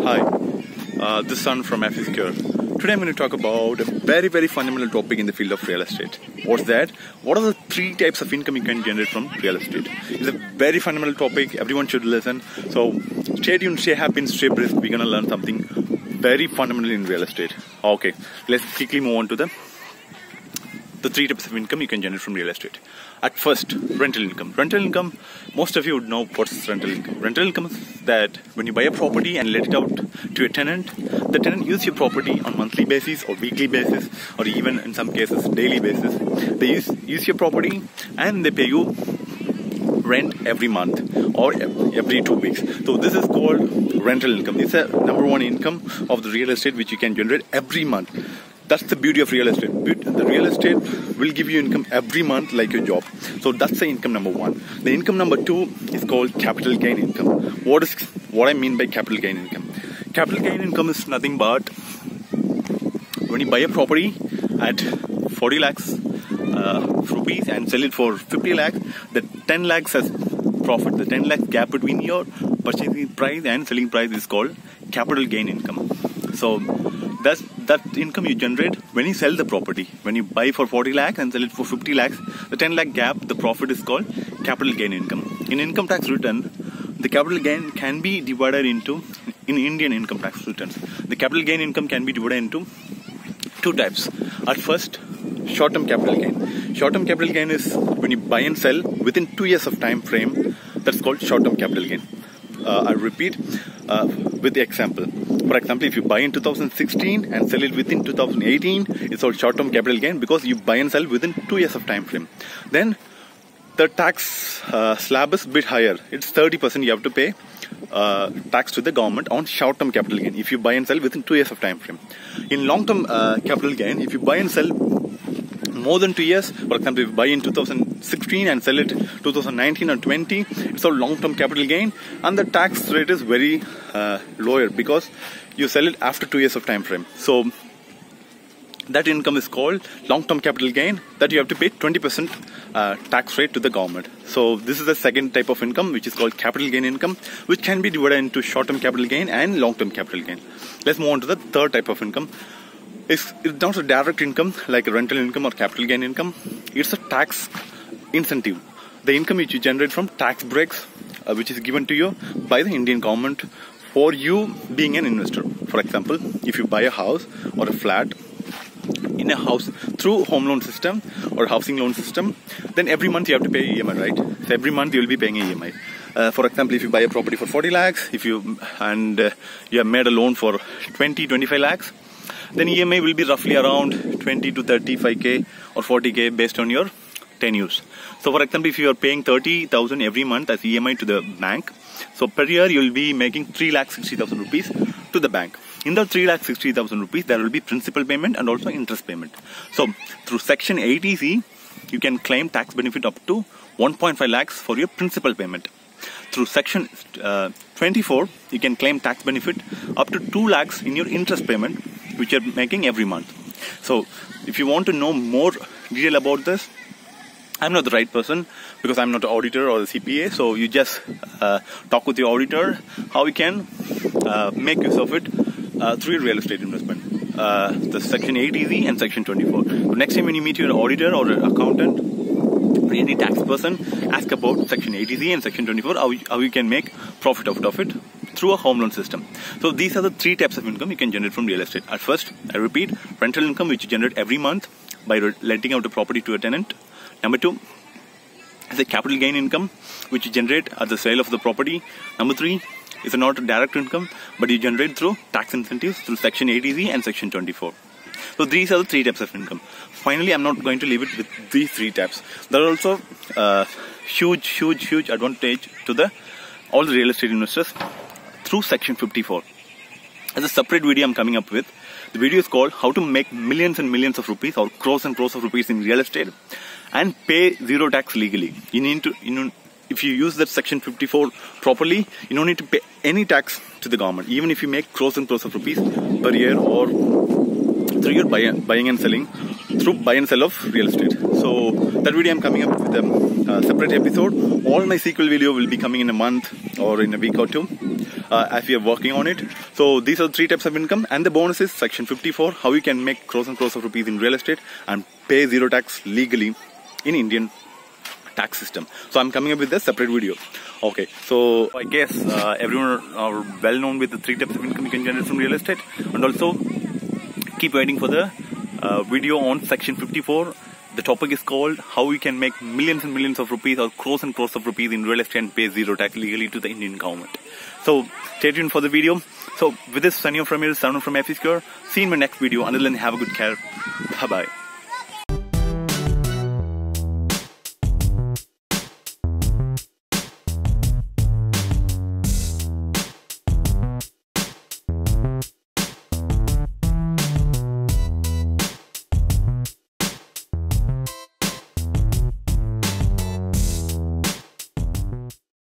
Hi, this is Sun from FE Secure. Today I'm going to talk about a very fundamental topic in the field of real estate. What's that? What are the three types of income you can generate from real estate? It's a very fundamental topic. Everyone should listen. So stay tuned, stay happy, and stay brisk. We're going to learn something very fundamental in real estate. Okay, let's quickly move on to the three types of income you can generate from real estate. At first, rental income. Rental income, most of you would know what's rental income. Rental income is that when you buy a property and let it out to a tenant, the tenant uses your property on monthly basis or weekly basis or even in some cases daily basis. They use your property and they pay you rent every month or every 2 weeks. So this is called rental income. It's a number one income of the real estate which you can generate every month. That's the beauty of real estate. The real estate will give you income every month like your job. So that's the income number one. The income number two is called capital gain income. What I mean by capital gain income? Capital gain income is nothing but when you buy a property at 40 lakhs rupees and sell it for 50 lakhs, the 10 lakhs as profit. The 10 lakhs gap between your purchasing price and selling price is called capital gain income. So that's that income you generate when you sell the property. When you buy for 40 lakhs and sell it for 50 lakhs, the 10 lakh gap, the profit is called capital gain income. In income tax return, the capital gain can be divided into, in Indian income tax returns, the capital gain income can be divided into two types. At first, short-term capital gain. Short-term capital gain is when you buy and sell within 2 years of time frame. That's called short-term capital gain. I repeat with the example. For example, if you buy in 2016 and sell it within 2018, it's called short-term capital gain because you buy and sell within 2 years of time frame. Then the tax slab is a bit higher. It's 30% you have to pay tax to the government on short-term capital gain if you buy and sell within 2 years of time frame. In long-term capital gain, if you buy and sell more than 2 years, for example, if you buy in 2016 and sell it 2019 or 20, it's a long-term capital gain, and the tax rate is very lower because you sell it after 2 years of time frame. So that income is called long-term capital gain, that you have to pay 20% tax rate to the government. So this is the second type of income, which is called capital gain income, which can be divided into short-term capital gain and long-term capital gain. Let's move on to the third type of income. It's not a direct income like a rental income or capital gain income. It's a tax incentive. The income which you generate from tax breaks, which is given to you by the Indian government for you being an investor. For example, if you buy a house or a flat in a house through home loan system or housing loan system, then every month you have to pay EMI, right? So every month you will be paying EMI. For example, if you buy a property for 40 lakhs, you have made a loan for 20-25 lakhs, then EMI will be roughly around 20 to 35k or 40k based on your tenures. So for example, if you are paying 30,000 every month as EMI to the bank, so per year you will be making 3,60,000 rupees to the bank. In the 3,60,000 rupees, there will be principal payment and also interest payment. So through section 80C, you can claim tax benefit up to 1.5 lakhs for your principal payment. Through section 24, you can claim tax benefit up to 2 lakhs in your interest payment, which you're making every month. So if you want to know more detail about this, I'm not the right person because I'm not an auditor or a CPA. So you just talk with your auditor how you can make use of it through your real estate investment. The section 80Z and section 24. So next time when you meet your auditor or an accountant or any tax person, ask about section 80Z and section 24, how you can make profit out of it through a home loan system. So these are the three types of income you can generate from real estate. At first, I repeat, rental income which you generate every month by letting out a property to a tenant. Number two is a capital gain income which you generate at the sale of the property. Number three is not a direct income but you generate through tax incentives through section 80Z and section 24. So these are the three types of income. Finally, I'm not going to leave it with these three types. There are also huge advantage to all the real estate investors through section 54. As a separate video I'm coming up with. The video is called how to make millions and millions of rupees or crores and crores of rupees in real estate and pay zero tax legally. If you use that section 54 properly, you don't need to pay any tax to the government, even if you make crores and crores of rupees per year or through your buying and selling through buy and sell of real estate. So that video I'm coming up with a separate episode. All my sequel video will be coming in a month or in a week or two. as we are working on it. So these are the 3 types of income, and the bonus is section 54, how you can make crores and crores of rupees in real estate and pay zero tax legally in Indian tax system. So I'm coming up with a separate video. Okay, so I guess everyone are well known with the 3 types of income you can generate from real estate, and also keep waiting for the video on section 54. The topic is called how you can make millions and millions of rupees or crores and crores of rupees in real estate and pay zero tax legally to the Indian government. So stay tuned for the video. So with this, signing off from here, Sarun from FE Secure. See you in my next video. Until then, have a good care. Bye bye.